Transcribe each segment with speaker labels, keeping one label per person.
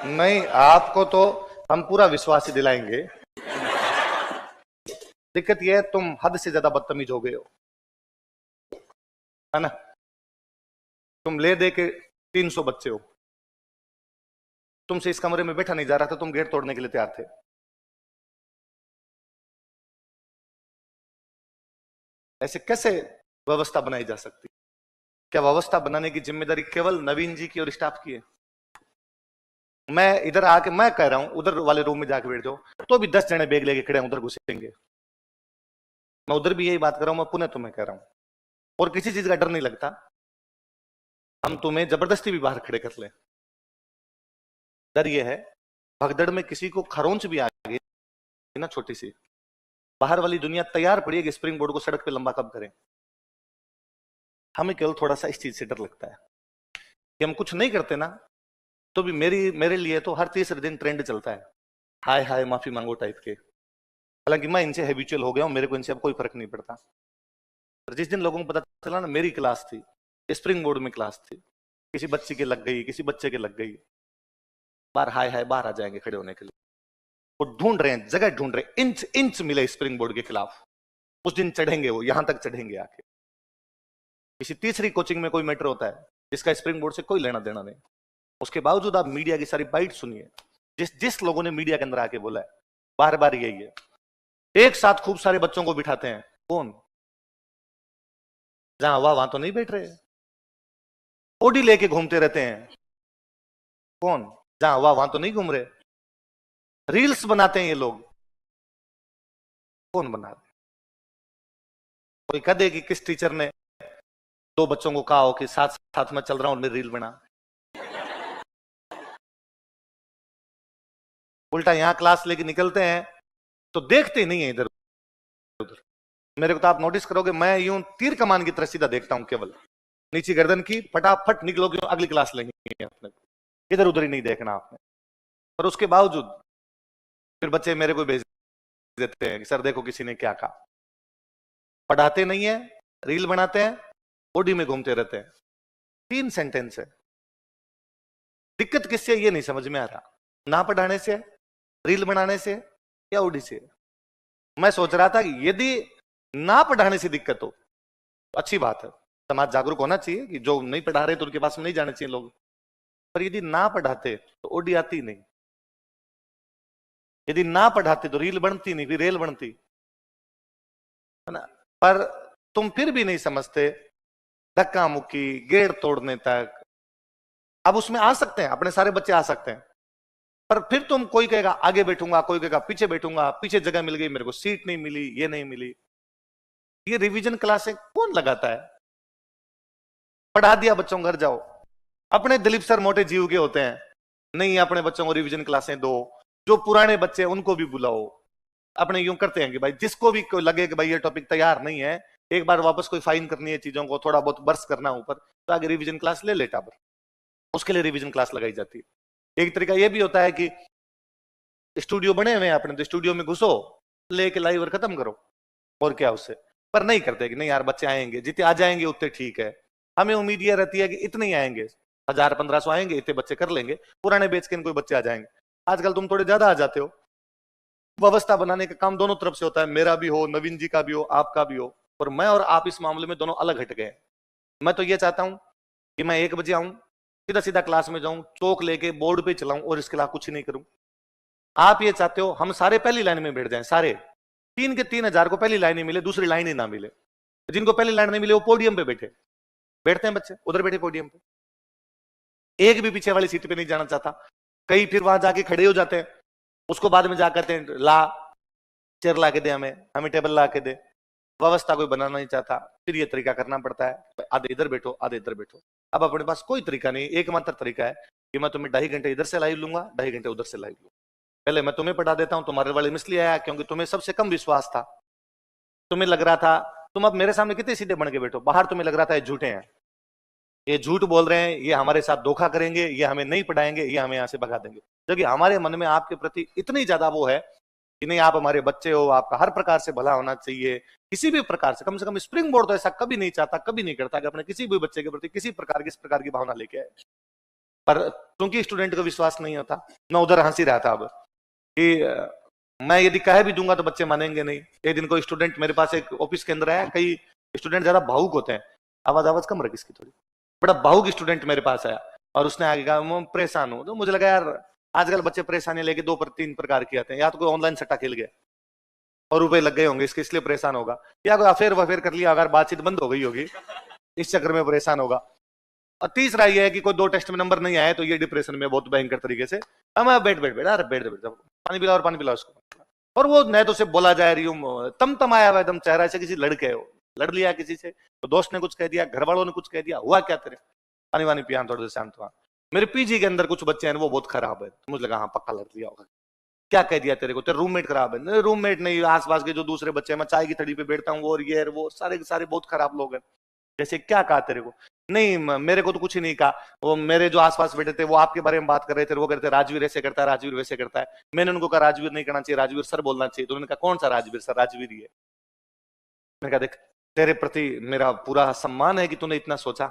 Speaker 1: नहीं, आपको तो हम पूरा विश्वास ही दिलाएंगे। दिक्कत यह है तुम हद से ज्यादा बदतमीज हो गए हो, है ना। तुम ले दे के 300 बच्चे हो, तुमसे इस कमरे में बैठा नहीं जा रहा था, तुम गेट तोड़ने के लिए तैयार थे। ऐसे कैसे व्यवस्था बनाई जा सकती? क्या व्यवस्था बनाने की जिम्मेदारी केवल नवीन जी की और स्टाफ की है? मैं इधर आके मैं कह रहा हूं उधर वाले रूम में जाके बैठ जाओ, तो भी 10 जने बैग लेके खड़े हैं, उधर घुसेंगे। मैं उधर भी यही बात कर रहा हूं, मैं पुनः तुम्हें कह रहा हूं, और किसी चीज का डर नहीं लगता। हम तुम्हें जबरदस्ती भी बाहर खड़े कर ले, डर ये है भगदड़ में किसी को खरोंच भी आ गई ना छोटी सी, बाहर वाली दुनिया तैयार पड़ी है कि स्प्रिंग बोर्ड को सड़क पे लंबा कब करें। हमें केवल थोड़ा सा इस चीज से डर लगता है कि हम कुछ नहीं करते ना, तो भी मेरे लिए तो हर तीसरे दिन ट्रेंड चलता है, हाय हाय माफी मांगो टाइप के। हालांकि मैं इनसे हैबिचुअल हो गया हूं, मेरे को इनसे अब कोई फर्क नहीं पड़ता। पर जिस दिन लोगों को पता चला ना मेरी क्लास थी, स्प्रिंग बोर्ड में क्लास थी, किसी बच्ची के लग गई, किसी बच्चे के लग गई, बाहर हाय हाय बाहर आ जाएंगे खड़े होने के लिए। वो ढूंढ रहे हैं, जगह ढूंढ रहे हैं, इंच इंच मिले स्प्रिंग बोर्ड के खिलाफ। उस दिन चढ़ेंगे, वो यहां तक चढ़ेंगे आके। किसी तीसरी कोचिंग में कोई मैटर होता है जिसका स्प्रिंग बोर्ड से कोई लेना देना नहीं, उसके बावजूद आप मीडिया की सारी बाइट सुनिए, जिस जिस लोगों ने मीडिया के अंदर आके बोला है बार बार यही है, एक साथ खूब सारे बच्चों को बिठाते हैं। कौन? जहां हुआ वहां तो नहीं बैठ रहे, ओडी लेके घूमते रहते हैं। कौन? जहां हुआ वहां तो नहीं घूम रहे, रील्स बनाते हैं ये लोग। कौन बना रहे? कोई कह दे कि किस टीचर ने दो बच्चों को कहा हो कि साथ साथ में चल रहा हूं और मेरी रील बना। उल्टा यहां क्लास लेके निकलते हैं तो देखते ही नहीं है इधर उधर। मेरे को तो आप नोटिस करोगे, मैं यूं तीर कमान की तरह सीधा देखता हूं, केवल नीचे गर्दन की, फटाफट निकलो क्यों अगली क्लास लेंगे अपने को, इधर उधर ही नहीं देखना आपने। पर उसके बावजूद फिर बच्चे मेरे को भेज देते हैं कि सर देखो किसी ने क्या कहा। पढ़ाते नहीं है, रील बनाते हैं, ओडी में घूमते रहते हैं। 3 सेंटेंस है। दिक्कत किससे ये नहीं समझ में आ रहा, ना पढ़ाने से, रील बनाने से, या ओडी से। मैं सोच रहा था कि यदि ना पढ़ाने से दिक्कत हो तो अच्छी बात है, समाज जागरूक होना चाहिए कि जो नहीं पढ़ा रहे तो उनके पास में नहीं जाने चाहिए लोग। पर यदि ना पढ़ाते तो ओडी आती नहीं, यदि ना पढ़ाते तो रील बनती नहीं, फिर रेल बनती, है ना। पर तुम फिर भी नहीं समझते, धक्का मुक्की गेट तोड़ने तक। अब उसमें आ सकते हैं, अपने सारे बच्चे आ सकते हैं, पर फिर तुम, कोई कहेगा आगे बैठूंगा, कोई कहेगा पीछे बैठूंगा, पीछे जगह मिल गई मेरे को, सीट नहीं मिली, ये नहीं मिली। ये रिवीजन क्लासें कौन लगाता है? पढ़ा दिया बच्चों, घर जाओ। अपने दिलीप सर मोटे जीव के होते हैं, नहीं अपने बच्चों को रिवीजन क्लासें दो, जो पुराने बच्चे उनको भी बुलाओ। अपने यूं करते हैं कि भाई जिसको भी कोई लगे कि भाई ये टॉपिक तैयार नहीं है, एक बार वापस कोई फाइन करनी है चीजों को, थोड़ा बहुत बर्स करना ऊपर, तो आगे रिवीजन क्लास ले लेटा पर, उसके लिए रिवीजन क्लास लगाई जाती है। एक तरीका यह भी होता है कि स्टूडियो बने हुए हैं अपने, तो स्टूडियो में घुसो, लेके लाइव और खत्म करो, और क्या उससे। पर नहीं करते कि नहीं यार बच्चे आएंगे, जितने आ जाएंगे उतने ठीक है। हमें उम्मीद यह रहती है कि इतने ही आएंगे, 1000-1500 आएंगे, इतने बच्चे कर लेंगे, पुराने बेच के कोई बच्चे आ जाएंगे। आजकल तुम थोड़े ज्यादा आ जाते हो। व्यवस्था बनाने का काम दोनों तरफ से होता है, मेरा भी हो, नवीन जी का भी हो, आपका भी हो। और मैं और आप इस मामले में दोनों अलग हट गए। मैं तो ये चाहता हूं कि मैं 1 बजे आऊं, सीधा सीधा क्लास में जाऊं, चौक लेके बोर्ड पे चलाऊं, और इसके अलावा कुछ नहीं करूं। आप ये चाहते हो हम सारे पहली लाइन में बैठ जाएं, सारे 3 के 3000 को पहली लाइन ही मिले, दूसरी लाइन ही ना मिले। जिनको पहली लाइन नहीं मिले वो पोडियम पे बैठे, बैठते हैं बच्चे उधर बैठे पोडियम पे, एक भी पीछे वाली सीट पे नहीं जाना चाहता। कई फिर वहां जाके खड़े हो जाते हैं, उसको बाद में जाकर कहते हैं ला चेयर ला के दे, हमें टेबल ला के दे। व्यवस्था कोई बनाना नहीं चाहता, फिर ये तरीका करना पड़ता है, आधे इधर बैठो आधे इधर बैठो। अब अपने पास कोई तरीका नहीं, एकमात्र तरीका है कि मैं तुम्हें 2.5 घंटे इधर से लाइव लूंगा, 2.5 घंटे उधर से लाइव लूंगा। पहले मैं तुम्हें पढ़ा देता हूं, तुम्हारे वाले में इसलिए आया क्योंकि तुम्हें सबसे कम विश्वास था। तुम्हें लग रहा था, तुम अब मेरे सामने कितने सीधे बन के बैठो, बाहर तुम्हें लग रहा था ये झूठे हैं, ये झूठ बोल रहे हैं, ये हमारे साथ धोखा करेंगे, ये हमें नहीं पढ़ाएंगे, ये हमें यहां से भगा देंगे। जबकि हमारे मन में आपके प्रति इतनी ज्यादा वो है कि नहीं आप हमारे बच्चे हो, आपका हर प्रकार से भला होना चाहिए, किसी भी प्रकार से कम स्प्रिंग बोर्ड तो ऐसा कभी नहीं चाहता, कभी नहीं करता कि अपने किसी भी बच्चे के प्रति किसी प्रकार की इस प्रकार की भावना लेके आए। पर क्योंकि स्टूडेंट को विश्वास नहीं होता, मैं उधर हंसी रहा था अब कि मैं यदि कह भी दूंगा तो बच्चे मानेंगे नहीं। एक दिन कोई स्टूडेंट मेरे पास एक ऑफिस के अंदर आया, कई स्टूडेंट ज्यादा भावुक होते हैं, आवाज कम रख इसकी थोड़ी, बड़ा भावुक स्टूडेंट मेरे पास आया और उसने आगे कहा मैं परेशान हूं। तो मुझे लगा यार आजकल बच्चे परेशानी लेके तीन प्रकार के आते हैं, या तो कोई ऑनलाइन सट्टा खेल गया और रुपए लग गए होंगे इसके इसलिए परेशान होगा, या कोई अफेयर वफेयर कर लिया अगर बातचीत बंद हो गई होगी इस चक्कर में परेशान होगा, और तीसरा ये है कि कोई 2 टेस्ट में नंबर नहीं आए तो ये डिप्रेशन में बहुत भयंकर तरीके से बैठ अरे बैठ पानी पिला और पानी पिला उसको, और वो नहीं तो उसे बोला जाए रही हूँ तम आया हुआ एकदम चेहरा से किसी लड़के हो, लड़ लिया किसी से तो दोस्त ने कुछ कह दिया, घर वालों ने कुछ कह दिया, हुआ क्या तेरे, पानी वानी पिया थोड़े से शांत हुआ। मेरे पीजी के अंदर कुछ बच्चे हैं वो बहुत खराब है, तो मुझे लगा हाँ पक्का लड़ लिया होगा, क्या कह दिया तेरे को, तेरे रूममेट खराब है, रूममेट नहीं आसपास के जो दूसरे बच्चे हैं, मैं चाय की थड़ी पे बैठता हूँ और ये वो सारे के सारे बहुत खराब लोग हैं, जैसे क्या कहा तेरे को, नहीं मेरे को तो कुछ ही नहीं कहा, वो मेरे जो आसपास बैठे थे वो आपके बारे में बात कर रहे थे, वो कहते राजवीर ऐसे करता है, राजवीर वैसे करता है, मैंने उनको कहा राजवीर नहीं करना चाहिए, राजवीर सर बोलना चाहिए, तो उन्होंने कहा कौन सा राजवीर सर, राजवीर ही है। मैंने कहा देख तेरे प्रति मेरा पूरा सम्मान है कि तूने इतना सोचा,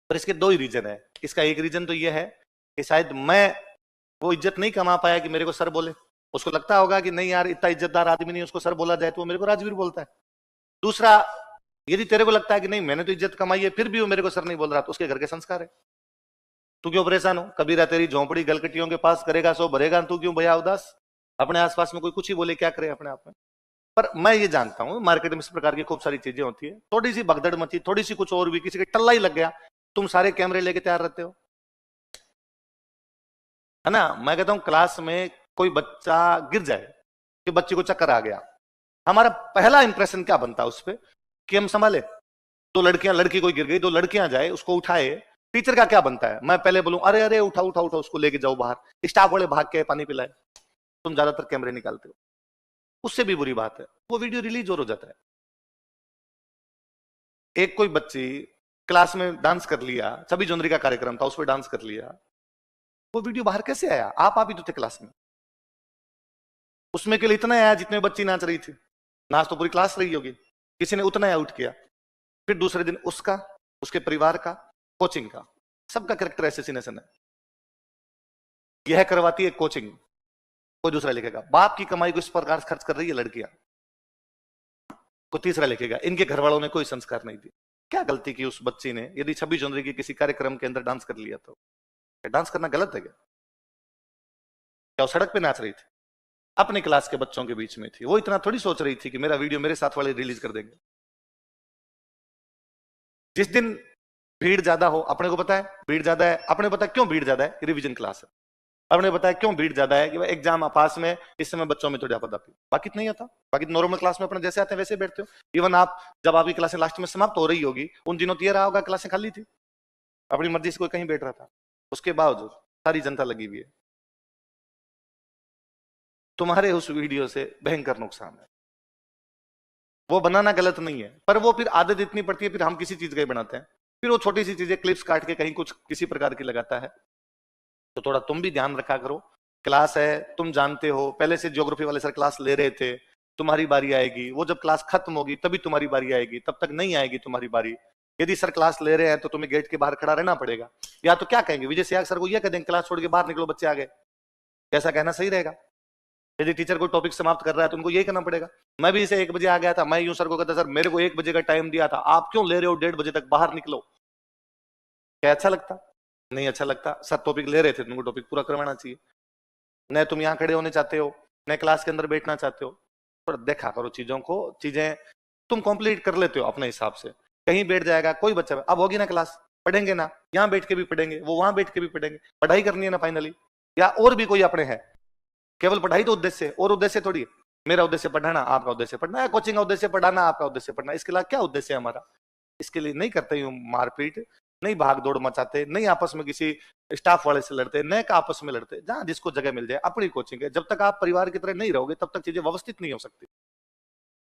Speaker 1: पर इसके 2 ही रीजन है। इसका एक रीजन तो ये है कि शायद मैं वो इज्जत नहीं कमा पाया कि मेरे को सर बोले, उसको लगता होगा कि नहीं यार इतना इज्जतदार आदमी नहीं उसको सर बोला जाए तो वो मेरे को राजवीर बोलता है। दूसरा, यदि तेरे को लगता है कि नहीं मैंने तो इज्जत कमाई है फिर भी वो मेरे को सर नहीं बोल रहा, तो उसके घर के संस्कार है, तू क्यों परेशान हो, कबीरा तेरी झोंपड़ी गलकटियों के पास करेगा सो भरेगा, तू क्यों भैया उदास, अपने आसपास में कोई कुछ ही बोले क्या करे अपने आप में। पर मैं ये जानता हूं मार्केट में इस प्रकार की खूब सारी चीजें होती है, थोड़ी सी भगदड़ मची, थोड़ी सी कुछ और भी, किसी के टल्ला ही लग गया, तुम सारे कैमरे लेके तैयार रहते हो, है ना। मैं कहता हूं क्लास में कोई बच्चा गिर जाए कि बच्चे को चक्कर आ गया, हमारा पहला इंप्रेशन क्या बनता है उस पर कि हम संभाले, 2 लड़कियां, लड़की कोई गिर गई, 2 लड़कियां जाए उसको उठाए, टीचर का क्या बनता है, मैं पहले बोलूं अरे अरे उठा उठा उठा उसको लेके जाओ बाहर, स्टाफ वाले भाग के पानी पिलाए, तुम ज्यादातर कैमरे निकालते हो, उससे भी बुरी बात है वो वीडियो रिलीज और हो जाता है। एक कोई बच्ची क्लास में डांस कर लिया, 26 जनवरी का कार्यक्रम था उस पर डांस कर लिया, वो वीडियो बाहर कैसे आया, आप ही तो थे क्लास में, उसमें के लिए इतना आया जितने बच्ची नाच रही थी, नाच तो पूरी क्लास रही होगी, किसी ने उतना आउट किया, फिर दूसरे दिन उसका, उसके परिवार का, कोचिंग का, सबका कैरेक्टर एसेसिनेशन है। यह करवाती है कोचिंग, कोई दूसरा लिखेगा, बाप की कमाई को इस प्रकार खर्च कर रही है लड़कियां, कोई तीसरा लिखेगा इनके घर वालों ने कोई संस्कार नहीं दिए। क्या गलती की उस बच्ची ने, यदि 26 जनवरी के किसी कार्यक्रम के अंदर डांस कर लिया तो डांस करना गलत है क्या, क्या वो सड़क पे नाच रही थी, अपने क्लास के बच्चों के बीच में थी, वो इतना थोड़ी सोच रही थी कि मेरा वीडियो मेरे साथ वाले रिलीज कर देंगे। जिस दिन भीड़ ज्यादा हो, अपने को पता है भीड़ ज्यादा है, अपने को पता है क्यों भीड़ ज्यादा है, रिवीजन क्लास है, अपने पता है क्यों भीड़ ज्यादा है कि भाई एग्जाम पास में, इस समय बच्चों में थोड़ी आपदा, बाकी नहीं आता, बाकी नॉर्मल क्लास में अपने जैसे आते हैं वैसे बैठते हो। इवन आप जब आपकी क्लासें लास्ट में समाप्त हो रही होगी उन दिनों तो ये रहा होगा क्लासें खाली थी, अपनी मर्जी से कोई कहीं बैठ रहा था, उसके बावजूद सारी जनता लगी हुई है। तुम्हारे उस वीडियो से भयंकर नुकसान है, वो बनाना गलत नहीं है, पर वो फिर आदत इतनी पड़ती है, फिर हम किसी चीज का ही बनाते हैं, फिर वो छोटी सी चीजें क्लिप्स काट के कहीं कुछ किसी प्रकार की लगाता है, तो थोड़ा तुम भी ध्यान रखा करो। क्लास है, तुम जानते हो पहले से ज्योग्राफी वाले सर क्लास ले रहे थे, तुम्हारी बारी आएगी, वो जब क्लास खत्म होगी तभी तुम्हारी बारी आएगी, तब तक नहीं आएगी तुम्हारी बारी। यदि सर क्लास ले रहे हैं तो तुम्हें गेट के बाहर खड़ा रहना पड़ेगा, या तो क्या कहेंगे विजय सियाग सर को यह कह देंगे क्लास छोड़ के बाहर निकलो बच्चे आ गए, कैसा कहना सही रहेगा। यदि टीचर को टॉपिक समाप्त कर रहा है तो उनको यही करना पड़ेगा। मैं भी इसे 1 बजे आ गया था, मैं यूं सर को कहता सर मेरे को 1 बजे का टाइम दिया था, आप क्यों ले रहे हो 1:30 बजे तक, बाहर निकलो। क्या अच्छा लगता? नहीं अच्छा लगता। सर टॉपिक ले रहे थे, तुमको टॉपिक पूरा करवाना चाहिए, न तुम यहाँ खड़े होने चाहते हो न क्लास के अंदर बैठना चाहते हो। पर देखा करो चीजों को, चीजें तुम कंप्लीट कर लेते हो अपने हिसाब से। कहीं बैठ जाएगा कोई बच्चा, अब होगी ना क्लास, पढ़ेंगे ना, यहाँ बैठ के भी पढ़ेंगे, वो वहां बैठ के भी पढ़ेंगे, पढ़ाई करनी है ना फाइनली, या और भी कोई अपने है, केवल पढ़ाई तो उद्देश्य है, और उद्देश्य थोड़ी है। मेरा उद्देश्य पढ़ाना, आपका उद्देश्य पढ़ना है, कोचिंग का उद्देश्य पढ़ाना, आपका उद्देश्य पढ़ना। इसके अलावा क्या उद्देश्य है हमारा? इसके लिए नहीं करते हूँ मारपीट, नहीं भाग दौड़ मचाते, नहीं आपस में किसी स्टाफ वाले से लड़ते, न आपस में लड़ते, जहां जिसको जगह मिल जाए अपनी कोचिंग है। जब तक आप परिवार की तरह नहीं रहोगे तब तक चीजें व्यवस्थित नहीं हो सकती।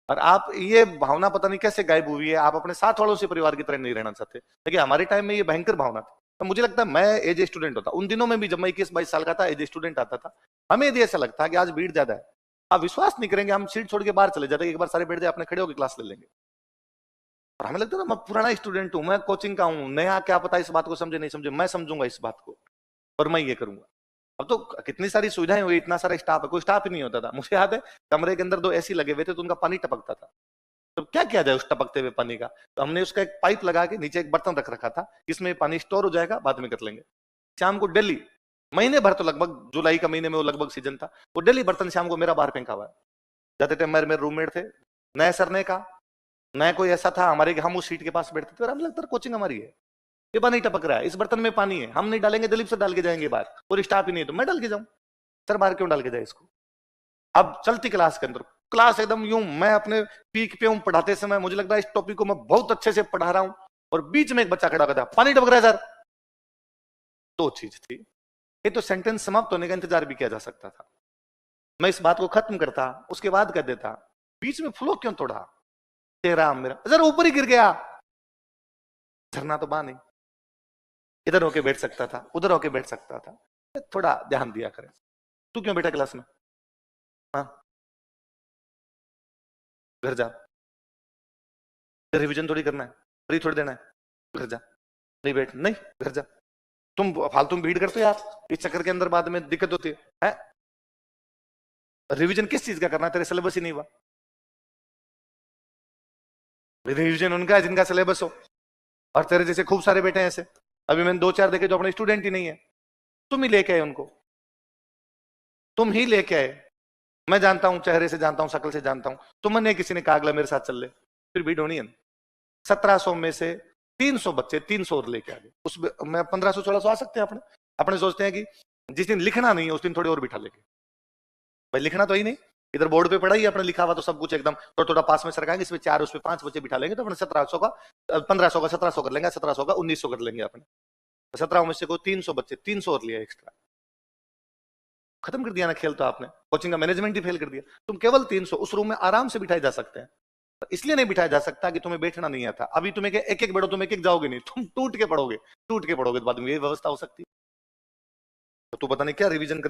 Speaker 1: और आप ये भावना पता नहीं कैसे गायब हुई है, आप अपने साथ वालों से परिवार की तरह नहीं रहना चाहते। देखिए हमारे टाइम में ये भयंकर भावना थी। तो मुझे लगता है मैं एज ए स्टूडेंट होता उन दिनों में भी, जब मैं 21-22 साल का था, एज ए स्टूडेंट आता था, हमें यदि ऐसा लगता कि आज भीड़ ज्यादा है, आप विश्वास नहीं करेंगे, हम सीट छोड़ के बाहर चले जाते, एक बार सारे बैठ जाए, अपने खड़े होकर क्लास ले लेंगे। और हमें लगता था मैं पुराना स्टूडेंट हूं, मैं कोचिंग का हूं, नया क्या पता इस बात को समझे नहीं समझे, मैं समझूंगा इस बात को और मैं ये करूंगा। अब तो कितनी सारी सुविधाएं हुई, इतना सारा स्टाफ है, कोई स्टाफ ही नहीं होता था। मुझे याद है कमरे के अंदर 2 एसी लगे हुए थे तो उनका पानी टपकता था। तो क्या किया जाए उस टपकते हुए पानी का? तो हमने उसका एक पाइप लगा के नीचे एक बर्तन रख रखा था, इसमें पानी स्टोर हो जाएगा, बाद में कर लेंगे। शाम को डेली, महीने भर तो लगभग जुलाई का महीने में वो लगभग सीजन था, वो डेली बर्तन शाम को मेरा बाहर फेंका हुआ है। जाते थे, मेरे रूममेट थे, नए सरने का नया कोई ऐसा था हमारे, हम उस सीट के पास बैठते थे और हमें लगता था कोचिंग हमारी है, ये पानी टपक रहा है, इस बर्तन में पानी है, हम नहीं डालेंगे, दिलीप से डाल के जाएंगे बाहर, और स्टाफ ही नहीं है तो मैं डाल के जाऊं, सर बाहर क्यों डाल के जाए इसको। अब चलती क्लास के अंदर, क्लास एकदम यूं, मैं अपने पीक पे हूं पढ़ाते समय, मुझे लग रहा है इस टॉपिक को मैं बहुत अच्छे से पढ़ा रहा हूं, और बीच में एक बच्चा खड़ा होता, पानी टपक रहा है सर। 2 चीज थी, ये तो सेंटेंस समाप्त होने का इंतजार भी किया जा सकता था, मैं इस बात को खत्म करता, उसके बाद कर देता, बीच में फ्लो क्यों तोड़ा? तेरा मेरा, सर ऊपर ही गिर गया, झरना तो नहीं, इधर होके बैठ सकता था, उधर होके बैठ सकता था, थोड़ा ध्यान दिया करें। तू क्यों बैठा क्लास में? हाँ, घर जा, रिवीजन थोड़ी करना है, फ्री थोड़ी देना है, घर जा, नहीं बैठ, नहीं घर जा, तुम फालतू में भीड़ करते हो यार, इस चक्कर के अंदर बाद में दिक्कत होती है? रिवीजन किस चीज का करना है? तेरे सिलेबस ही नहीं हुआ। रिवीजन उनका है जिनका सिलेबस हो, और तेरे जैसे खूब सारे बैठे हैं ऐसे, अभी मैंने 2-4 देखे जो अपने स्टूडेंट ही नहीं है, तुम ही लेके आए उनको, तुम ही लेके आए। मैं जानता हूं, चेहरे से जानता हूं, शक्ल से जानता हूं, तुमने किसी ने कहा अगला मेरे साथ चल ले, फिर भीड़ होनी है। 1700 में से 300 बच्चे 300 और लेके आ गए, उसमें मैं 1500-1600 आ सकते हैं अपने। अपने सोचते हैं कि जिस दिन लिखना नहीं है उस दिन थोड़ी और बिठा लेंगे, भाई लिखना तो ही नहीं, इधर बोर्ड पे पढ़ा ही अपने लिखा हुआ तो सब कुछ एकदम थोड़ा थोड़ा पास में सरकाएंगे, इसमें 4 उसमें 5 बच्चे बिठा लेंगे, तो अपने 1700 का 1500 का 1700 कर लेंगे, 1700 का 1900 कर लेंगे अपने। 17 में से को 300 बच्चे 300 और लिया एक्स्ट्रा, खत्म कर दिया ना खेल। तो आपने कोचिंग का मैनेजमेंट ही फेल कर दिया। तुम केवल 300 उस रूम में आराम से बिठाए जा सकते हैं, इसलिए नहीं बिठाया जा सकता कि तुम्हें बैठना नहीं आता। अभी तुम्हें एक एक बैठो, तुम एक एक जाओगे नहीं, तुम टूट के पढ़ोगे, टूट के पढ़ोगे, तो बाद में ये व्यवस्था हो सकती है। तो तू पता नहीं क्या रिवीजन करे।